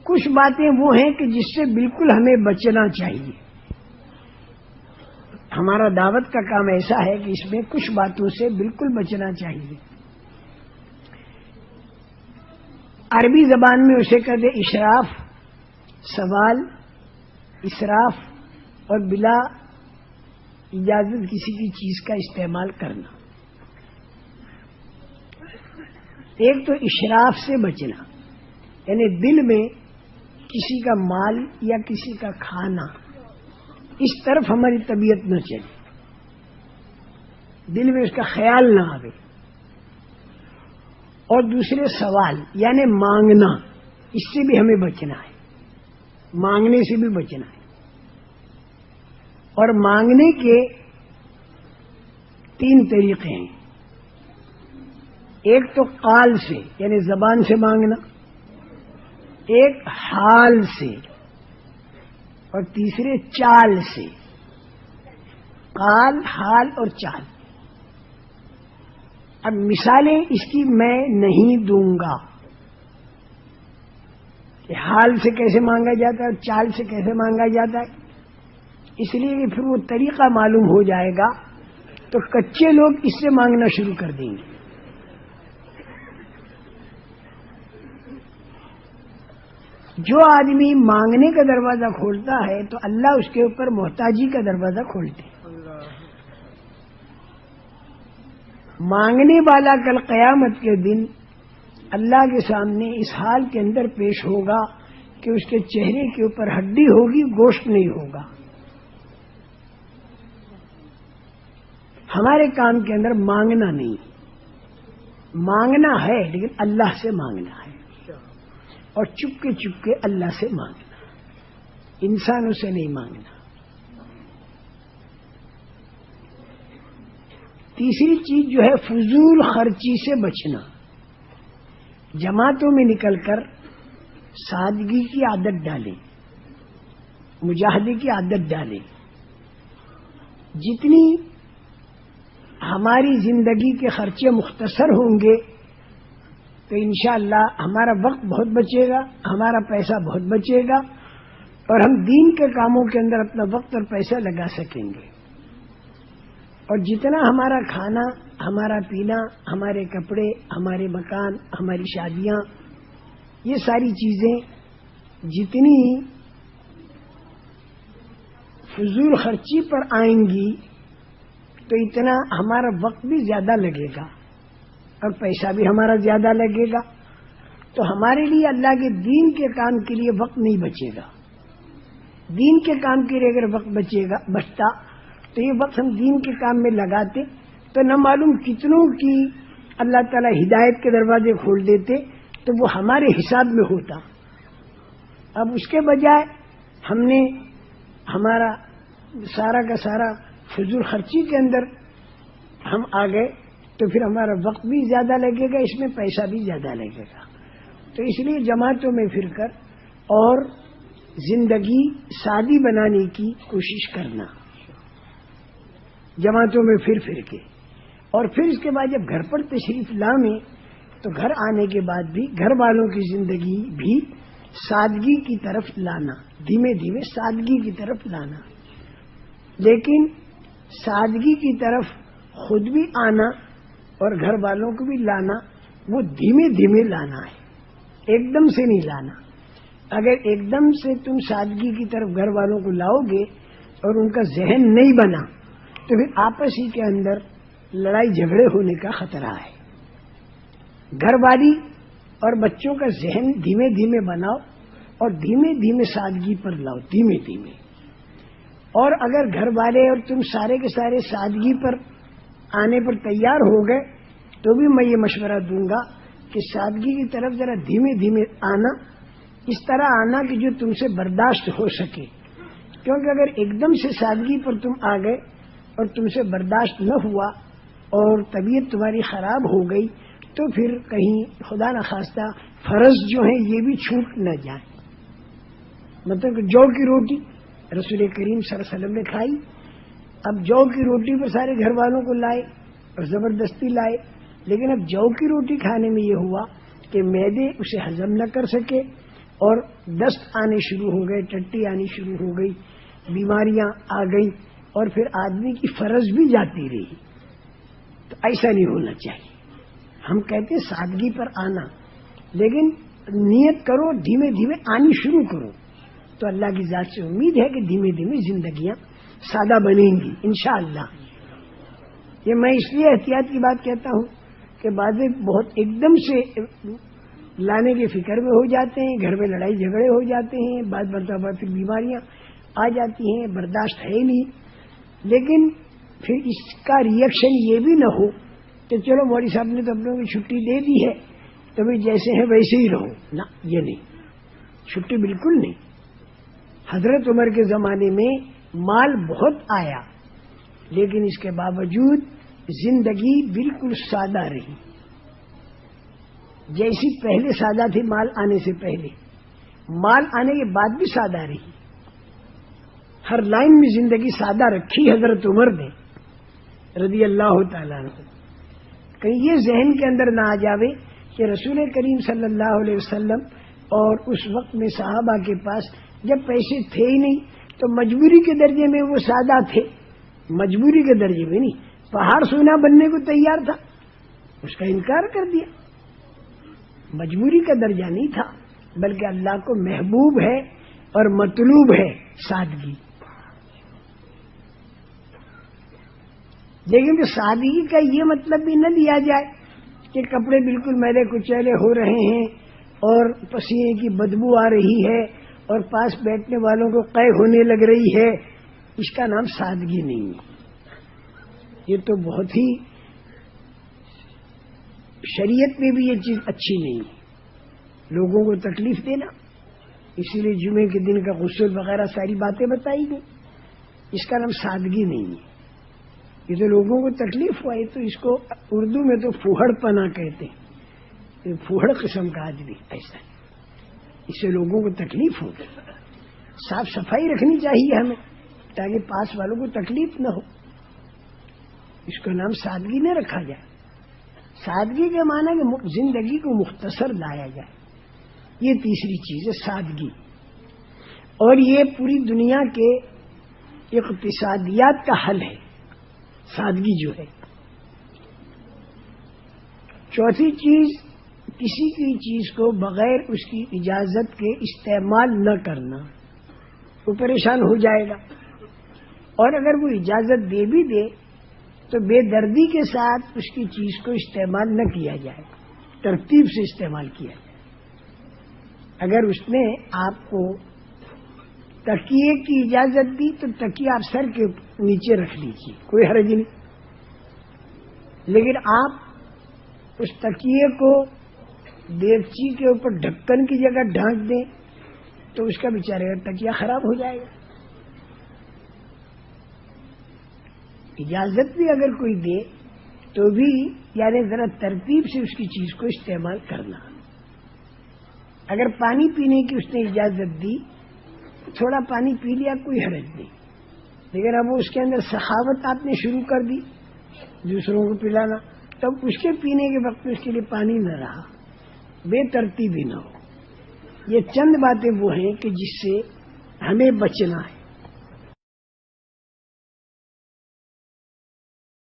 کچھ باتیں وہ ہیں کہ جس سے بالکل ہمیں بچنا چاہیے. ہمارا دعوت کا کام ایسا ہے کہ اس میں کچھ باتوں سے بالکل بچنا چاہیے. عربی زبان میں اسے کہتے اشراف، سوال، اسراف اور بلا اجازت کسی کی چیز کا استعمال کرنا. ایک تو اشراف سے بچنا، یعنی دل میں کسی کا مال یا کسی کا کھانا اس طرف ہماری طبیعت نہ چلے، دل میں اس کا خیال نہ آئے. اور دوسرے سوال یعنی مانگنا، اس سے بھی ہمیں بچنا ہے، مانگنے سے بھی بچنا ہے. اور مانگنے کے 3 طریقے ہیں. ایک تو قال سے یعنی زبان سے مانگنا، ایک حال سے، اور تیسرے چال سے. قال، حال اور چال. اب مثالیں اس کی میں نہیں دوں گا کہ حال سے کیسے مانگا جاتا ہے اور چال سے کیسے مانگا جاتا ہے، اس لیے کہ پھر وہ طریقہ معلوم ہو جائے گا تو کچے لوگ اس سے مانگنا شروع کر دیں گے. جو آدمی مانگنے کا دروازہ کھولتا ہے تو اللہ اس کے اوپر محتاجی کا دروازہ کھولتے ہیں. مانگنے والا کل قیامت کے دن اللہ کے سامنے اس حال کے اندر پیش ہوگا کہ اس کے چہرے کے اوپر ہڈی ہوگی، گوشت نہیں ہوگا. ہمارے کام کے اندر مانگنا نہیں، مانگنا ہے لیکن اللہ سے مانگنا ہے، اور چپ کے اللہ سے مانگنا، انسانوں سے نہیں مانگنا. تیسری چیز جو ہے فضول خرچی سے بچنا. جماعتوں میں نکل کر سادگی کی عادت ڈالیں، مجاہدے کی عادت ڈالیں. جتنی ہماری زندگی کے خرچے مختصر ہوں گے تو انشاءاللہ ہمارا وقت بہت بچے گا، ہمارا پیسہ بہت بچے گا، اور ہم دین کے کاموں کے اندر اپنا وقت اور پیسہ لگا سکیں گے. اور جتنا ہمارا کھانا، ہمارا پینا، ہمارے کپڑے، ہمارے مکان، ہماری شادیاں، یہ ساری چیزیں جتنی فضول خرچی پر آئیں گی تو اتنا ہمارا وقت بھی زیادہ لگے گا اور پیسہ بھی ہمارا زیادہ لگے گا. تو ہمارے لیے اللہ کے دین کے کام کے لیے وقت نہیں بچے گا. دین کے کام کے لیے اگر وقت بچتا تو یہ وقت ہم دین کے کام میں لگاتے تو نہ معلوم کتنوں کی اللہ تعالی ہدایت کے دروازے کھول دیتے، تو وہ ہمارے حساب میں ہوتا. اب اس کے بجائے ہم نے ہمارا سارا کا سارا فضول خرچی کے اندر ہم آ گئے تو پھر ہمارا وقت بھی زیادہ لگے گا، اس میں پیسہ بھی زیادہ لگے گا. تو اس لیے جماعتوں میں پھر کر اور زندگی سادی بنانے کی کوشش کرنا، جماعتوں میں پھر کے. اور پھر اس کے بعد جب گھر پر تشریف لائیں تو گھر آنے کے بعد بھی گھر والوں کی زندگی بھی سادگی کی طرف لانا، دھیمے دھیمے سادگی کی طرف لانا. لیکن سادگی کی طرف خود بھی آنا اور گھر والوں کو بھی لانا، وہ دھیمے دھیمے لانا ہے، ایک دم سے نہیں لانا. اگر ایک دم سے تم سادگی کی طرف گھر والوں کو لاؤ گے اور ان کا ذہن نہیں بنا تو پھر آپس ہی کے اندر لڑائی جھگڑے ہونے کا خطرہ ہے. گھر والی اور بچوں کا ذہن دھیمے دھیمے بناؤ اور دھیمے دھیمے سادگی پر لاؤ، دھیمے دھیمے. اور اگر گھر والے اور تم سارے کے سارے سادگی پر آنے پر تیار ہو گئے تو بھی میں یہ مشورہ دوں گا کہ سادگی کی طرف ذرا دھیمے دھیمے آنا، اس طرح آنا کہ جو تم سے برداشت ہو سکے. کیونکہ اگر ایک دم سے سادگی پر تم آ گئے اور تم سے برداشت نہ ہوا اور طبیعت تمہاری خراب ہو گئی تو پھر کہیں خدا نخواستہ فرض جو ہیں یہ بھی چھوٹ نہ جائیں. مطلب کہ جو کی روٹی رسول کریم صلی اللہ علیہ وسلم نے کھائی، اب جو کی روٹی پر سارے گھر والوں کو لائے اور زبردستی لائے لیکن اب جو کی روٹی کھانے میں یہ ہوا کہ معدے اسے ہضم نہ کر سکے اور دست آنے شروع ہو گئے، ٹٹی آنی شروع ہو گئی، بیماریاں آ گئی، اور پھر آدمی کی فرض بھی جاتی رہی. تو ایسا نہیں ہونا چاہیے. ہم کہتے ہیں سادگی پر آنا، لیکن نیت کرو، دھیمے دھیمے آنی شروع کرو. تو اللہ کی ذات سے امید ہے کہ دھیمے دھیمے زندگیاں سادہ بنیں گی انشاءاللہ. یہ میں اس لیے احتیاط کی بات کہتا ہوں کہ بعض بہت ایک دم سے لانے کے فکر میں ہو جاتے ہیں، گھر میں لڑائی جھگڑے ہو جاتے ہیں، بعض مرتبہ پھر بیماریاں آ جاتی ہیں، برداشت ہے نہیں. لیکن پھر اس کا ریئیکشن یہ بھی نہ ہو کہ چلو مولوی صاحب نے تو اپنوں کی چھٹی دے دی ہے تو بھی جیسے ہیں ویسے ہی رہو. نہ، یہ نہیں، چھٹی بالکل نہیں. حضرت عمر کے زمانے میں مال بہت آیا، لیکن اس کے باوجود زندگی بالکل سادہ رہی. جیسی پہلے سادہ تھی مال آنے سے پہلے، مال آنے کے بعد بھی سادہ رہی. ہر لائن میں زندگی سادہ رکھی حضرت عمر نے رضی اللہ تعالیٰ عنہ. کہیں یہ ذہن کے اندر نہ آ جاوے کہ رسول کریم صلی اللہ علیہ وسلم اور اس وقت میں صحابہ کے پاس جب پیسے تھے ہی نہیں تو مجبوری کے درجے میں وہ سادہ تھے. مجبوری کے درجے میں نہیں، پہاڑ سونا بننے کو تیار تھا، اس کا انکار کر دیا. مجبوری کا درجہ نہیں تھا، بلکہ اللہ کو محبوب ہے اور مطلوب ہے سادگی. لیکن سادگی کا یہ مطلب بھی نہ لیا جائے کہ کپڑے بالکل میلے کچیلے ہو رہے ہیں اور پسینے کی بدبو آ رہی ہے اور پاس بیٹھنے والوں کو قے ہونے لگ رہی ہے. اس کا نام سادگی نہیں ہے. یہ تو بہت ہی شریعت میں بھی یہ چیز اچھی نہیں ہے، لوگوں کو تکلیف دینا. اسی لیے جمعے کے دن کا غسل وغیرہ ساری باتیں بتائی گئی. اس کا نام سادگی نہیں ہے. یہ تو لوگوں کو تکلیف ہوا، تو اس کو اردو میں تو پھوہڑ پنا کہتے ہیں. پھوہڑ قسم کا آدمی ایسا ہے، اس سے لوگوں کو تکلیف ہوگی. صاف صفائی رکھنی چاہیے ہمیں تاکہ پاس والوں کو تکلیف نہ ہو. اس کا نام سادگی نہ رکھا جائے. سادگی کے معنی کہ زندگی کو مختصر لایا جائے. یہ تیسری چیز ہے سادگی، اور یہ پوری دنیا کے اقتصادیات کا حل ہے سادگی جو ہے. چوتھی چیز، کسی کی چیز کو بغیر اس کی اجازت کے استعمال نہ کرنا. وہ پریشان ہو جائے گا، اور اگر وہ اجازت دے بھی دے تو بے دردی کے ساتھ اس کی چیز کو استعمال نہ کیا جائے، ترتیب سے استعمال کیا جائے. اگر اس نے آپ کو تکیے کی اجازت دی تو تکیہ آپ سر کے نیچے رکھ لیجیے، کوئی حرج نہیں. لیکن آپ اس تکیے کو دیگچی کے اوپر ڈھکن کی جگہ ڈھانک دیں تو اس کا بیچارے کا تکیہ خراب ہو جائے گا. اجازت بھی اگر کوئی دے تو بھی یعنی ذرا ترتیب سے اس کی چیز کو استعمال کرنا. اگر پانی پینے کی اس نے اجازت دی، تھوڑا پانی پی لیا، کوئی حرج نہیں. لیکن اب وہ اس کے اندر سخاوت آپ نے شروع کر دی دوسروں کو پلانا، تب اس کے پینے کے وقت اس کے لیے پانی نہ رہا، بے ترتیبی نہ ہو. یہ چند باتیں وہ ہیں کہ جس سے ہمیں بچنا ہے.